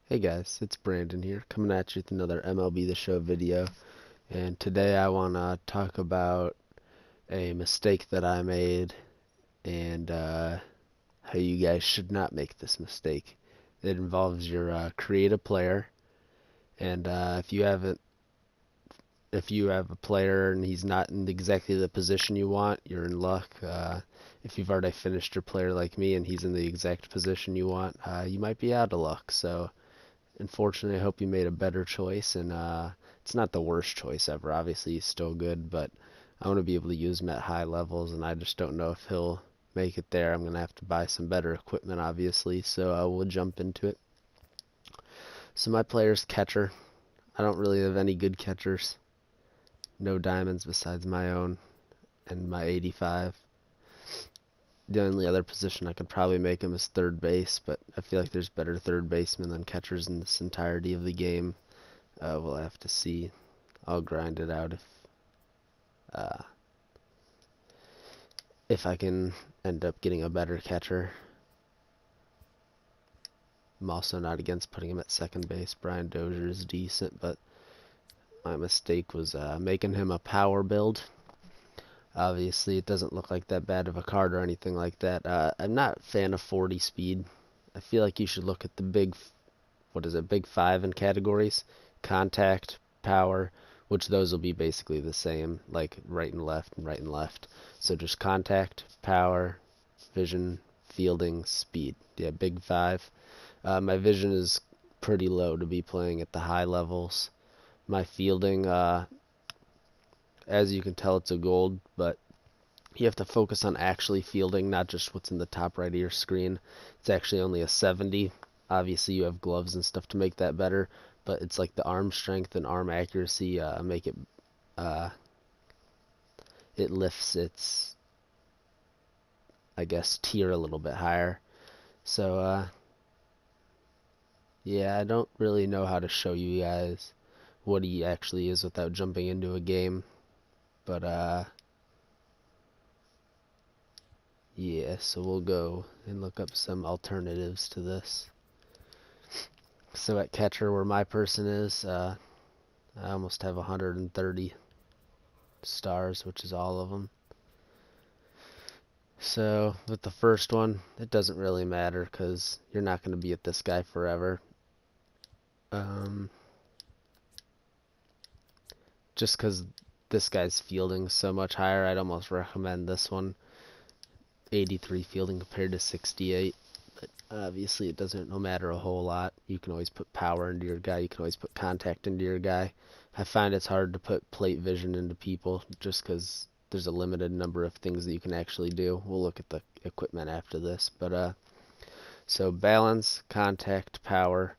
Hey guys, it's Brandon here, coming at you with another MLB The Show video. And today I want to talk about a mistake that I made and how you guys should not make this mistake. It involves your create a player, and if you have a player and he's not in exactly the position you want, you're in luck. If you've already finished your player like me and he's in the exact position you want, you might be out of luck. So unfortunately, I hope you made a better choice, and it's not the worst choice ever. Obviously, he's still good, but I want to be able to use him at high levels, and I just don't know if he'll make it there. I'm going to have to buy some better equipment, obviously, so we'll jump into it. So my player's catcher. I don't really have any good catchers. No diamonds besides my own and my 85. The only other position I could probably make him is third base, but I feel like there's better third basemen than catchers in this entirety of the game. We'll have to see. I'll grind it out uh, if I can end up getting a better catcher. I'm also not against putting him at second base. Brian Dozier is decent, but my mistake was making him a power build. Obviously, it doesn't look like that bad of a card or anything like that. I'm not a fan of 40 speed. I feel like you should look at the big five in categories: contact, power, which those will be basically the same, like right and left and right and left. So just contact, power, vision, fielding, speed. Yeah, big five. My vision is pretty low to be playing at the high levels. My fielding, as you can tell, it's a gold, but you have to focus on actually fielding, not just what's in the top right of your screen. It's actually only a 70. Obviously, you have gloves and stuff to make that better, but it's like the arm strength and arm accuracy make uh, it lifts its, I guess, tier a little bit higher. So, yeah, I don't really know how to show you guys what he actually is without jumping into a game, but yeah, so we'll go and look up some alternatives to this. So at catcher, where my person is, I almost have 130 stars, which is all of them. So with the first one, it doesn't really matter because you're not going to be at this guy forever. Just because this guy's fielding so much higher, I'd almost recommend this one. 83 fielding compared to 68. But obviously, it doesn't no matter a whole lot. You can always put power into your guy. You can always put contact into your guy. I find it's hard to put plate vision into people just because there's a limited number of things that you can actually do. We'll look at the equipment after this. But so balance, contact, power.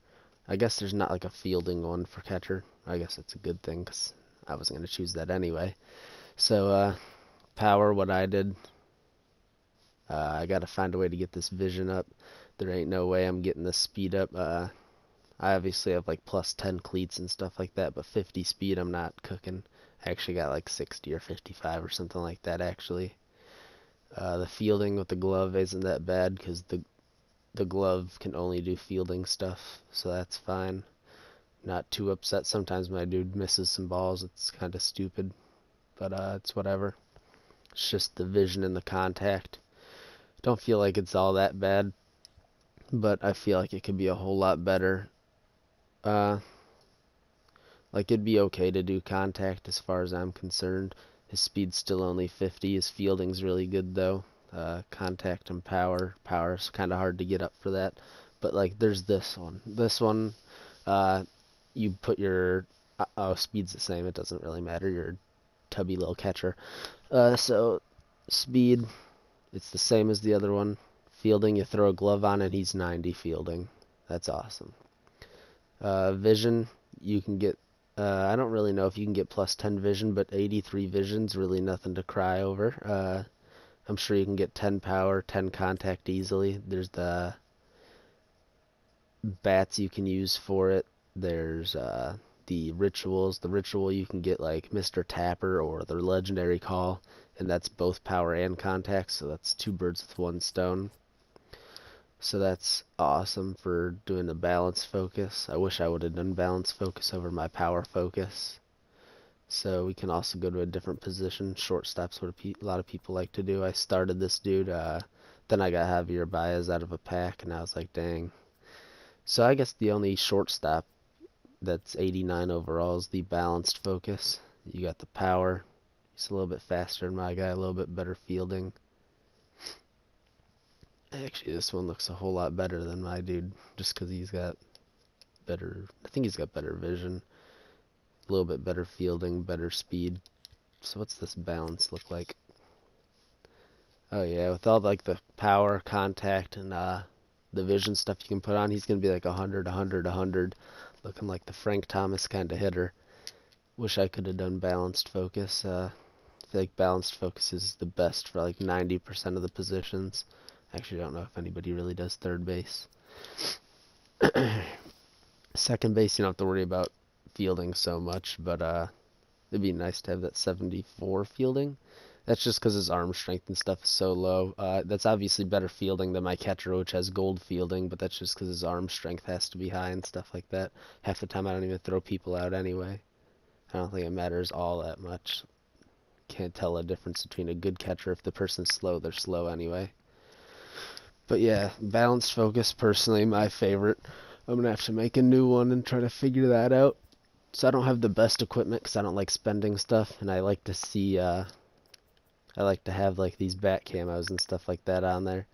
I guess there's not like a fielding one for catcher. I guess that's a good thing because I wasn't going to choose that anyway. So power, what I did, I got to find a way to get this vision up. There ain't no way I'm getting this speed up. I obviously have like plus 10 cleats and stuff like that, but 50 speed I'm not cooking. I actually got like 60 or 55 or something like that actually. The fielding with the glove isn't that bad because the glove can only do fielding stuff, so that's fine. Not too upset. Sometimes my dude misses some balls. It's kind of stupid, but it's whatever. It's just the vision and the contact. Don't feel like it's all that bad, but I feel like it could be a whole lot better. Uh, like it'd be okay to do contact as far as I'm concerned. His speed's still only 50. His fielding's really good though. Contact and power. Power's kind of hard to get up for that. But like there's this one. This one, you put your oh, speed's the same. It doesn't really matter. You're a tubby little catcher. So speed, it's the same as the other one. Fielding, you throw a glove on and he's 90 fielding. That's awesome. Vision, you can get, I don't really know if you can get plus 10 vision, but 83 vision's really nothing to cry over. I'm sure you can get 10 power, 10 contact easily. There's the bats you can use for it. There's the rituals. The ritual you can get like Mr. Tapper or the legendary call, and that's both power and contact, so that's two birds with one stone. So that's awesome for doing a balance focus. I wish I would have done balance focus over my power focus. So we can also go to a different position. Shortstop's what a lot of people like to do. I started this dude, then I got Javier Baez out of a pack, and I was like, dang. So I guess the only shortstop that's 89 overall is the balanced focus. You got the power. He's a little bit faster than my guy, a little bit better fielding. Actually, this one looks a whole lot better than my dude, just because he's got better, I think he's got better vision, a little bit better fielding, better speed. So what's this balance look like? Oh yeah, with all like the power, contact, and the vision stuff you can put on, he's gonna be like 100, 100, 100, looking like the Frank Thomas kind of hitter. Wish I could have done balanced focus. I feel like balanced focus is the best for like 90% of the positions. Actually, I don't know if anybody really does third base. Second base, you don't have to worry about fielding so much, but it'd be nice to have that 74 fielding. That's just because his arm strength and stuff is so low. That's obviously better fielding than my catcher, which has gold fielding, but that's just because his arm strength has to be high and stuff like that. Half the time I don't even throw people out anyway. I don't think it matters all that much. Can't tell a difference between a good catcher. If the person's slow, they're slow anyway. But yeah, balanced focus, personally, my favorite. I'm going to have to make a new one and try to figure that out. So I don't have the best equipment because I don't like spending stuff, and I like to see, I like to have like these bat camos and stuff like that on there.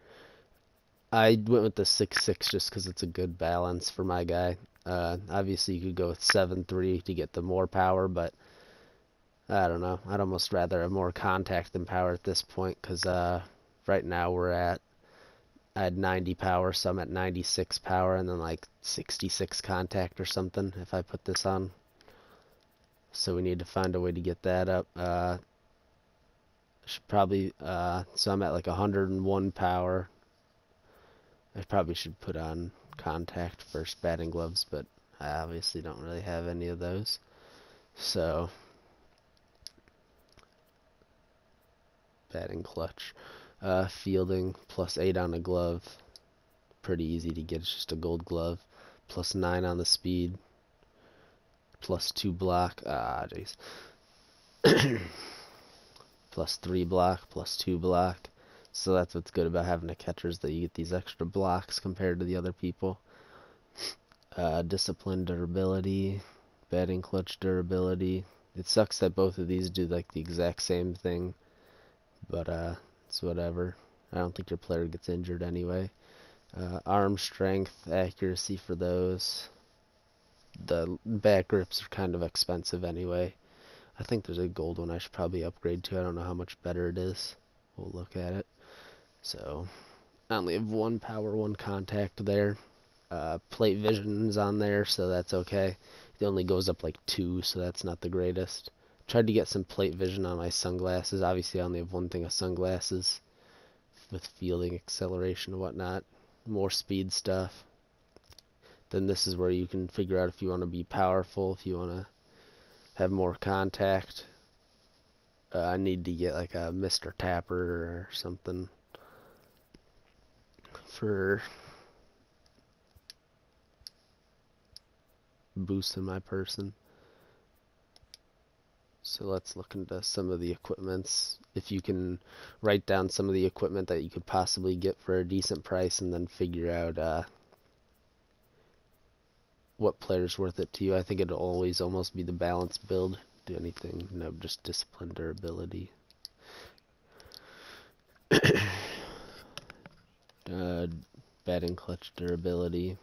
I went with the 6.6 just because it's a good balance for my guy. Obviously, you could go with 7.3 to get the more power, but I don't know. I'd almost rather have more contact than power at this point because right now I had 90 power, so I'm at 96 power, and then like 66 contact or something if I put this on. So we need to find a way to get that up. Should probably, so I'm at like 101 power. I probably should put on contact first, batting gloves, but I obviously don't really have any of those. So, batting clutch. Fielding, +8 on a glove. Pretty easy to get, it's just a gold glove. +9 on the speed. +2 block. Ah, jeez. +3 block, +2 block. So that's what's good about having a catcher, is that you get these extra blocks compared to the other people. Discipline, durability, batting clutch, durability. It sucks that both of these do like the exact same thing, but it's whatever. I don't think your player gets injured anyway. Arm strength, accuracy for those. The back grips are kind of expensive anyway. I think there's a gold one I should probably upgrade to. I don't know how much better it is. We'll look at it. So, I only have 1 power, 1 contact there. Plate vision's on there, so that's okay. It only goes up like 2, so that's not the greatest. Tried to get some plate vision on my sunglasses. Obviously, I only have 1 thing of sunglasses with fielding, acceleration, and whatnot. More speed stuff. Then this is where you can figure out if you want to be powerful, if you want to have more contact. I need to get like a Mr. Tapper or something for boosting my person. So let's look into some of the equipments. If you can write down some of the equipment that you could possibly get for a decent price, and then figure out what player's worth it to you. I think it'll always almost be the balanced build. Do anything, no, just discipline, durability. Batting clutch, durability.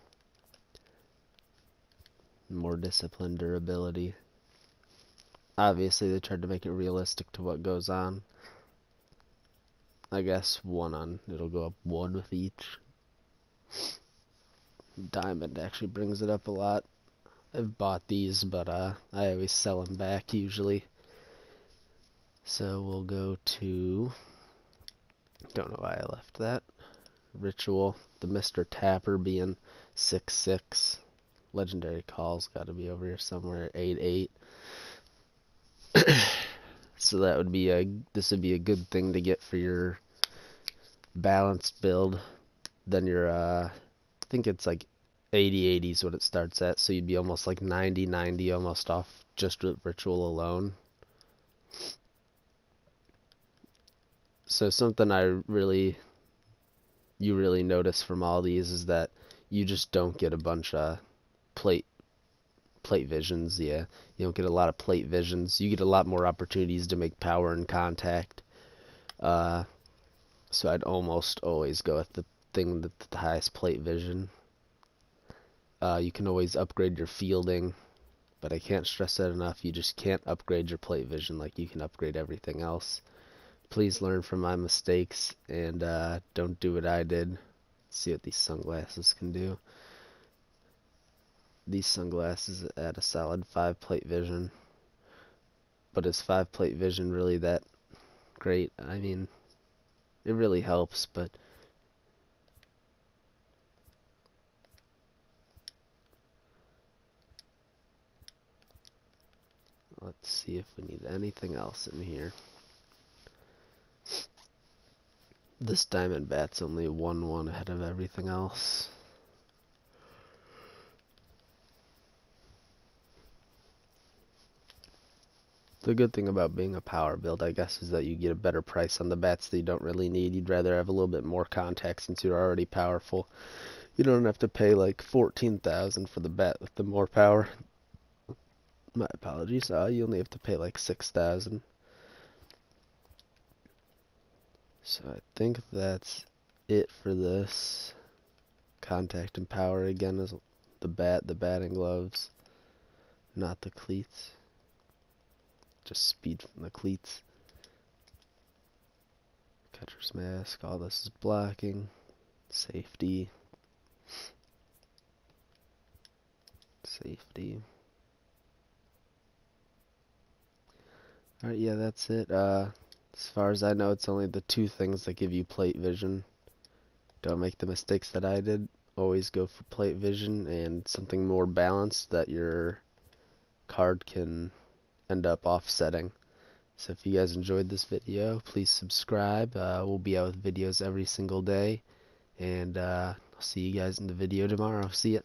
More discipline, durability. Obviously, they tried to make it realistic to what goes on. I guess 1 on, it'll go up 1 with each. Diamond actually brings it up a lot. I've bought these, but I always sell them back usually. So we'll go to, don't know why I left that. Ritual, the Mr. Tapper being 6.6. Legendary calls got to be over here somewhere, 8.8. So that would be this would be a good thing to get for your balanced build. then you're, I think it's like 80-80 is what it starts at, so you'd be almost like 90-90 almost off just with ritual alone. So something you really notice from all these is that you just don't get a bunch of plate visions. Yeah, you don't get a lot of plate visions. You get a lot more opportunities to make power and contact. So I'd almost always go with the thing with the highest plate vision. You can always upgrade your fielding, but I can't stress that enough. You just can't upgrade your plate vision like you can upgrade everything else. Please learn from my mistakes and don't do what I did. See what these sunglasses can do. These sunglasses add a solid 5 plate vision. But is 5 plate vision really that great? I mean, it really helps, but let's see if we need anything else in here. This diamond bat's only 1-1 ahead of everything else. The good thing about being a power build, I guess, is that you get a better price on the bats that you don't really need. You'd rather have a little bit more contact since you're already powerful. You don't have to pay like 14,000 for the bat with the more power. My apologies. You only have to pay like 6,000. So I think that's it for this. Contact and power again is the batting gloves, not the cleats. Just speed from the cleats. Catcher's mask, all this is blocking. Safety. Safety. Alright, yeah, that's it. As far as I know, it's only the 2 things that give you plate vision. Don't make the mistakes that I did. Always go for plate vision and something more balanced that your card can end up offsetting. So if you guys enjoyed this video, please subscribe. We'll be out with videos every single day, and I'll see you guys in the video tomorrow. See ya.